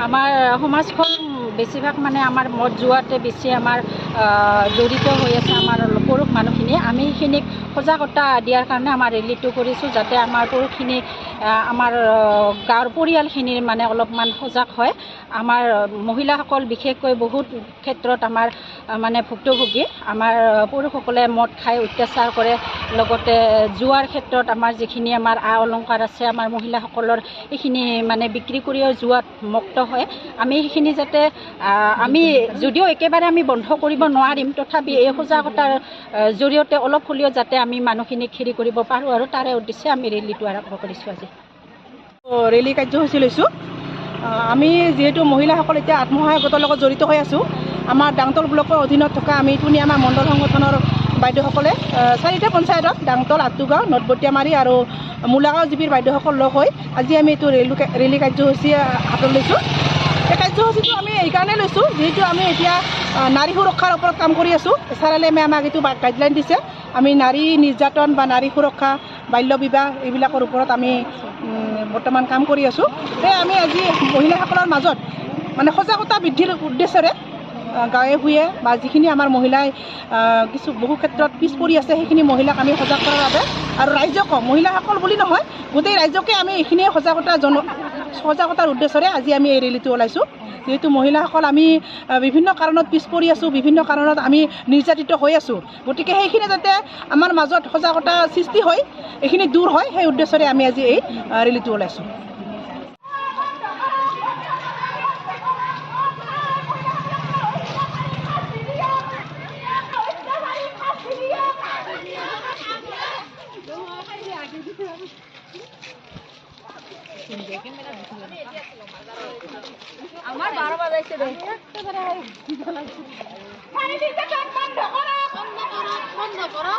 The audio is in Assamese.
আমাৰ সমাজখন বেছিভাগ মানে আমাৰ মদ জুৱাতে বেছি আমাৰ জড়িত হৈ আছে আমাৰ পুৰুষ মানুহখিনি। আমি সেইখিনিক সজাগতা দিয়াৰ কাৰণে আমাৰ ৰেলীটো কৰিছোঁ, যাতে আমাৰ পুৰুষখিনি আমাৰ গাঁৱৰ পৰিয়ালখিনিৰ মানে অলপমান সজাগ হয়। আমাৰ মহিলাসকল বিশেষকৈ বহুত ক্ষেত্ৰত আমাৰ মানে ভুক্তভোগী। আমাৰ পুৰুষসকলে মদ খাই অত্যাচাৰ কৰে, লগতে জুৱাৰ ক্ষেত্ৰত আমাৰ যিখিনি আমাৰ অলংকাৰ আছে আমাৰ মহিলাসকলৰ এইখিনি মানে বিক্ৰী কৰিও জুৱাত মুক্ত হয়। আমি সেইখিনি যাতে আমি যদিও একেবাৰে আমি বন্ধ কৰিব নোৱাৰিম, তথাপি এই সজাগতাৰ জৰিয়তে অলপ হ'লেও যাতে আমি মানুহখিনিক হেৰি কৰিব পাৰোঁ, আৰু তাৰে উদ্দেশ্যে আমি ৰেলীটো আৰম্ভ কৰিছোঁ আজি। ৰেলী কাৰ্যসূচী লৈছোঁ। আমি যিহেতু মহিলাসকল এতিয়া আত্মসহায়ক গোটৰ লগত জড়িত হৈ আছোঁ, আমাৰ ডাংতল ব্লকৰ অধীনত থকা আমি আমাৰ মণ্ডল সংগঠনৰ বাইদেউসকলে 4টা পঞ্চায়তত ডাংতল, আটুগাঁও, নটবটীয়ামাৰী আৰু মূলাগাঁও জিপিৰ বাইদেউসকল লগ হৈ আজি আমি এইটো ৰেলী কাৰ্যসূচী হাতত লৈছোঁ। এই কাৰ্যসূচীটো আমি এইকাৰণে লৈছোঁ, যিহেতু আমি এতিয়া নাৰী সুৰক্ষাৰ ওপৰত কাম কৰি আছোঁ। SRLMে আমাক এইটো গাইডলাইন দিছে। আমি নাৰী নিৰ্যাতন বা নাৰী সুৰক্ষা, বাল্য বিবাহ এইবিলাকৰ ওপৰত আমি বৰ্তমান কাম কৰি আছোঁ। সেয়ে আমি আজি মহিলাসকলৰ মাজত মানে সজাগতা বৃদ্ধিৰ উদ্দেশ্যৰে গাঁৱে ভূঞে বা যিখিনি আমাৰ মহিলাই বহু ক্ষেত্ৰত পিছ পৰি আছে, সেইখিনি মহিলাক আমি সজাগ কৰাৰ বাবে আৰু ৰাইজকো, মহিলাসকল বুলি নহয় গোটেই ৰাইজকে আমি এইখিনিয়ে সজাগতাৰ উদ্দেশ্যৰে আজি আমি এই ৰেলীটো ওলাইছোঁ। যিহেতু মহিলাসকল আমি বিভিন্ন কাৰণত পিছ পৰি আছোঁ, বিভিন্ন কাৰণত আমি নিৰ্যাতিত হৈ আছোঁ। গতিকে সেইখিনি যাতে আমাৰ মাজত সজাগতা সৃষ্টি হয়, এইখিনি দূৰ হয়, সেই উদ্দেশ্যৰে আমি আজি এই ৰেলীটো ওলাইছোঁ। আমাৰ 12 বাজাইছে ৰে বন্ধ কৰো